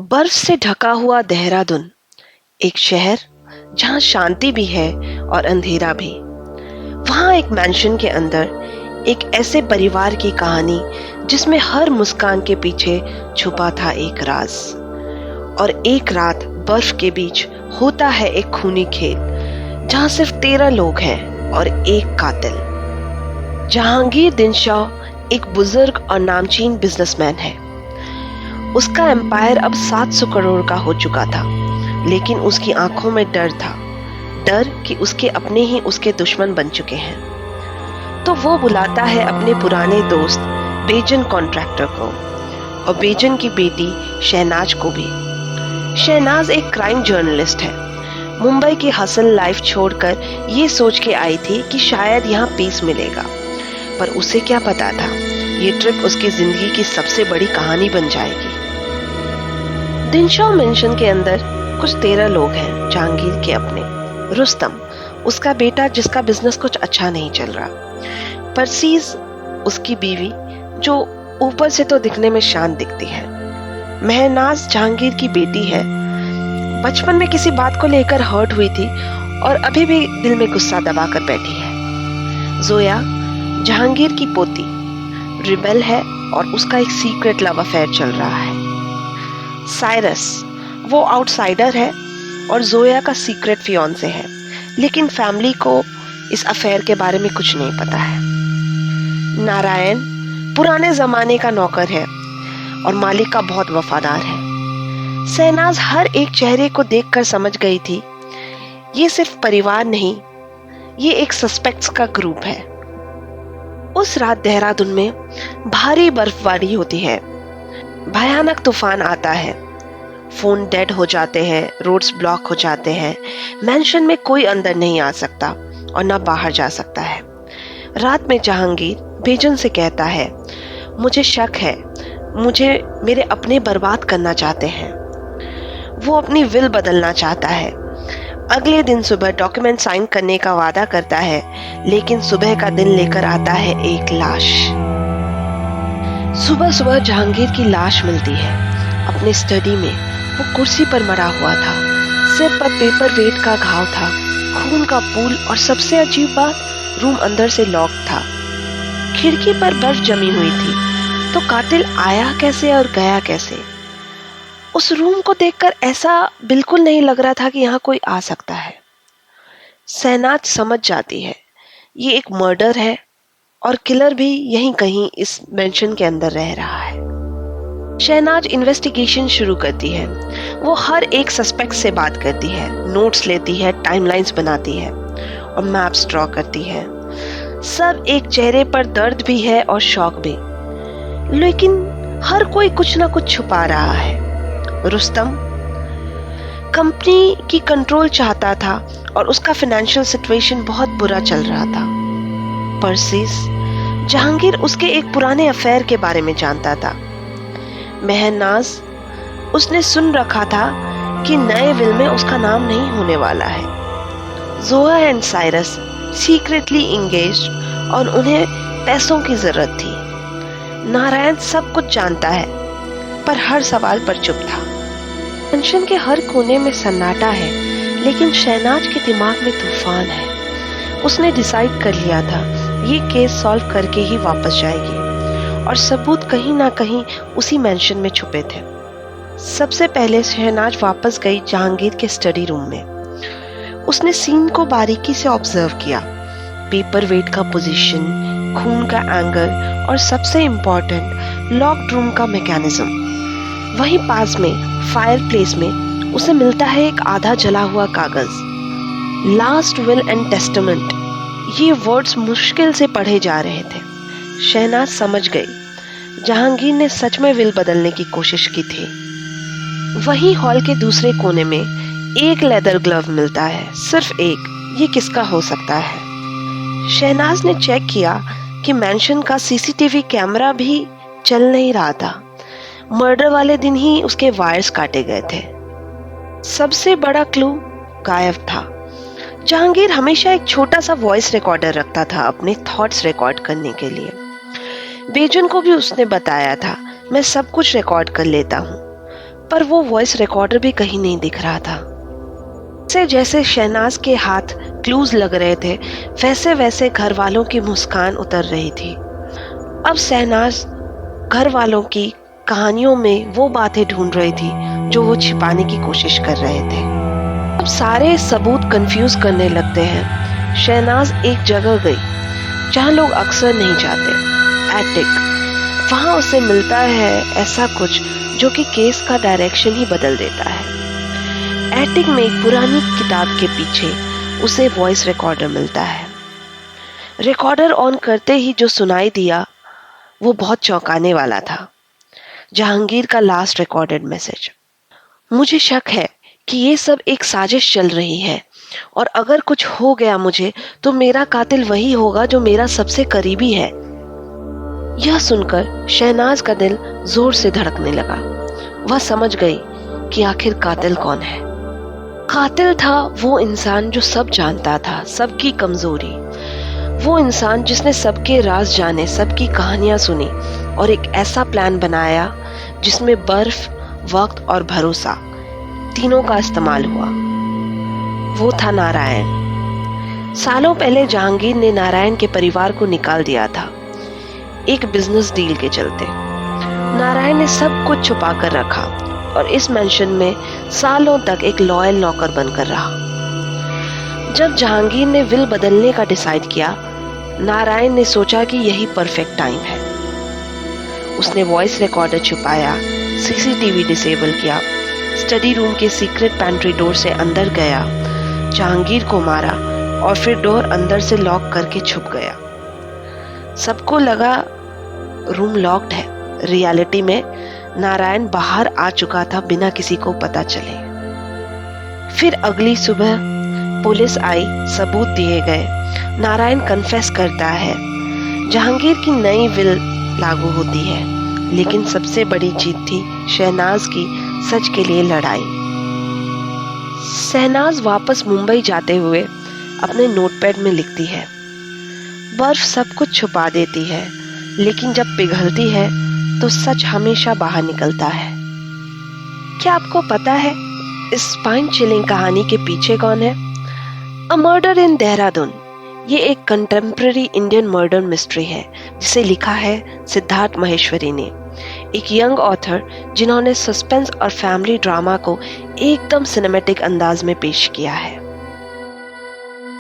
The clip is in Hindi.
बर्फ से ढका हुआ देहरादून, एक शहर जहां शांति भी है और अंधेरा भी। वहां एक मैंशन के अंदर एक ऐसे परिवार की कहानी जिसमें हर मुस्कान के पीछे छुपा था एक राज। और एक रात बर्फ के बीच होता है एक खूनी खेल जहां सिर्फ 13 लोग हैं और एक कातिल। जहांगीर दिनशॉ एक बुजुर्ग और नामचीन बिजनेसमैन है। उसका एम्पायर अब 700 करोड़ का हो चुका था, लेकिन उसकी आंखों में डर था। डर कि उसके अपने ही उसके दुश्मन बन चुके हैं। तो वो बुलाता है अपने पुराने दोस्त बेजन कॉन्ट्रैक्टर को और बेजन की बेटी शहनाज को भी। शहनाज एक क्राइम जर्नलिस्ट है। मुंबई की हसल लाइफ छोड़कर ये सोच के आई थी कि शायद यहाँ पीस मिलेगा, पर उसे क्या पता था ये ट्रिप उसकी जिंदगी की सबसे बड़ी कहानी बन जाएगी। दिनशॉ मेंशन के अंदर कुछ 13 लोग हैं। जहांगीर के अपने रुस्तम, उसका बेटा जिसका बिजनेस कुछ अच्छा नहीं चल रहा। परसीज, उसकी बीवी जो ऊपर से तो दिखने में शांत दिखती है। महनाज जहांगीर की बेटी है। बचपन में किसी बात को लेकर हर्ट हुई थी और अभी भी दिल में गुस्सा दबाकर बैठी है। जोया, जहांगीर की पोती, रिबेल है और उसका एक सीक्रेट लव अफेयर चल रहा है। साइरस, वो आउटसाइडर है और जोया का सीक्रेट फियांसे है, लेकिन फैमिली को इस अफेयर के बारे में कुछ नहीं पता है। नारायण पुराने जमाने का नौकर है और मालिक का बहुत वफादार है। शहनाज हर एक चेहरे को देखकर समझ गई थी ये सिर्फ परिवार नहीं, ये एक सस्पेक्ट्स का ग्रुप है। उस रात देहरादून में भारी बर्फबारी होती है। भयानक तूफान आता है। फोन डेड हो जाते हैं, रोड्स ब्लॉक हो जाते हैं। मैंशन में कोई अंदर नहीं आ सकता और ना बाहर जा सकता है। रात में जहांगीर बेजन से कहता है, मुझे शक है, मुझे मेरे अपने बर्बाद करना चाहते हैं। वो अपनी विल बदलना चाहता है। अगले दिन सुबह डॉक्यूमेंट साइन करने का वादा करता है, लेकिन सुबह का दिन लेकर आता है एक लाश। सुबह सुबह जहांगीर की लाश मिलती है अपने स्टडी में। वो कुर्सी पर मरा हुआ था। सिर पर पेपर वेट का घाव था, खून का पूल, और सबसे अजीब बात, रूम अंदर से लॉक था। खिड़की पर बर्फ जमी हुई थी। तो कातिल आया कैसे और गया कैसे? उस रूम को देखकर ऐसा बिल्कुल नहीं लग रहा था कि यहाँ कोई आ सकता है। शहनाज समझ जाती है ये एक मर्डर है और किलर भी यहीं कहीं इस मेंशन के अंदर रह रहा है। शहनाज इन्वेस्टिगेशन शुरू करती है। वो हर एक सस्पेक्ट से बात करती है, नोट्स लेती है, टाइमलाइंस बनाती है और मैप्स ड्रॉ करती है। सब एक चेहरे पर दर्द भी है और शौक भी, लेकिन हर कोई कुछ ना कुछ छुपा रहा है। रुस्तम कंपनी की कंट्रोल चाहता था और उसका फाइनेंशियल सिचुएशन बहुत बुरा चल रहा था। परसीज, जहांगीर उसके एक पुराने अफेयर के बारे में जानता था। महनाज, उसने सुन रखा था कि नए विल में उसका नाम नहीं होने वाला है। Zoya and Cyrus secretly engaged और उन्हें पैसों की जरूरत थी। नारायण सब कुछ जानता है पर हर सवाल पर चुप था। मेंशन के हर कोने में सन्नाटा है, लेकिन शहनाज के दिमाग में तूफान है। उसने डिसाइड कर लिया था ये केस सॉल्व करके ही वापस जाएगी और सबूत कहीं ना कहीं उसी मेंशन में छुपे थे। सबसे पहले शहनाज वापस गई जहांगीर के स्टडी रूम में। उसने सीन को बारीकी से ऑब्जर्व किया, पेपर वेट का पोजीशन, खून का एंगल और सबसे इम्पोर्टेंट लॉक्ड रूम का मैकेनिज्म। वहीं पास में फायर प्लेस में उसे मिलता है एक आधा जला हुआ कागज, लास्ट विल एंड टेस्टामेंट। ये वर्ड्स मुश्किल से पढ़े जा रहे थे। शहनाज समझ गई जहांगीर ने सच में विल बदलने की कोशिश की थी। वहीं हॉल के दूसरे कोने में एक लेदर ग्लव मिलता है, सिर्फ एक। ये किसका हो सकता है? शहनाज ने चेक किया कि मेंशन का सीसीटीवी कैमरा भी चल नहीं रहा था। मर्डर वाले दिन ही उसके वायर्स काटे गए थे। सबसे बड़ा क्लू गायब था। जहांगीर हमेशा एक छोटा सा वॉइस रिकॉर्डर रखता था अपने थॉट्स रिकॉर्ड करने के लिए। बेजन को भी उसने बताया था, मैं सब कुछ रिकॉर्ड कर लेता हूँ। पर वो वॉइस रिकॉर्डर भी कहीं नहीं दिख रहा था। जैसे जैसे शहनाज के हाथ क्लूज लग रहे थे, वैसे वैसे घर वालों की मुस्कान उतर रही थी। अब शहनाज घर वालों की कहानियों में वो बातें ढूंढ रही थी जो वो छिपाने की कोशिश कर रहे थे। अब सारे सबूत कंफ्यूज करने लगते हैं। शहनाज एक जगह गई जहां लोग अक्सर नहीं जाते, एटिक। वहां उसे मिलता है ऐसा कुछ जो कि केस का डायरेक्शन ही बदल देता है। एटिक में एक पुरानी किताब के पीछे उसे वॉइस रिकॉर्डर मिलता है। रिकॉर्डर ऑन करते ही जो सुनाई दिया वो बहुत चौंकाने वाला था। जहांगीर का लास्ट रिकॉर्डेड मैसेज। मुझे शक है कि ये सब एक साजिश चल रही है और अगर कुछ हो गया मुझे तो मेरा कातिल वही होगा जो मेरा सबसे करीबी है। यह सुनकर शहनाज का दिल जोर से धड़कने लगा। वह समझ गई कि आखिर कातिल कौन है। कातिल था वो इंसान जो सब जानता था, सबकी कमजोरी। वो इंसान जिसने सबके राज जाने, सबकी कहानियां सुनी और एक ऐसा प्लान बनाया जिसमें बर्फ, वक्त और भरोसा तीनों का इस्तेमाल हुआ। वो था नारायण। सालों पहले जहांगीर ने नारायण के परिवार को निकाल दिया था, एक बिजनेस डील के चलते। नारायण ने सब कुछ छुपा कर रखा और इस मेंशन में सालों तक एक लॉयल नौकर बनकर रहा। जब जहांगीर ने विल बदलने का डिसाइड किया, नारायण ने सोचा कि यही परफेक्ट टाइम है। उसने वॉइस रिकॉर्डर छुपाया, सीसीटीवी डिसेबल किया, स्टडी रूम के सीक्रेट पैंट्री डोर से अंदर गया, जहांगीर को मारा और फिर डोर अंदर से लॉक करके छुप गया। सबको लगा रूम लॉक्ड है। रियलिटी में नारायण बाहर आ चुका था बिना किसी को पता चले। फिर अगली सुबह पुलिस आई, सबूत दिए गए। नारायण कन्फेस करता है। जहांगीर की नई विल लागू होती है, लेकिन सबसे बड़ी जीत थी शहनाज की सच के लिए लड़ाई। शहनाज वापस मुंबई जाते हुए अपने नोटपैड में लिखती है। बर्फ सब कुछ छुपा देती है, लेकिन जब पिघलती है तो सच हमेशा बाहर निकलता है। क्या आपको पता है इस स्पाइन चिलिंग कहानी के पीछे कौन है? अ मर्डर इन देहरादून। ये एक कंटेम्प्रेरी इंडियन मर्डर मिस्ट्री है जिसे लिखा है सिद्धार्थ महेश्वरी ने, एक यंग ऑथर जिन्होंने सस्पेंस और फैमिली ड्रामा को एकदम सिनेमैटिक अंदाज में पेश किया है।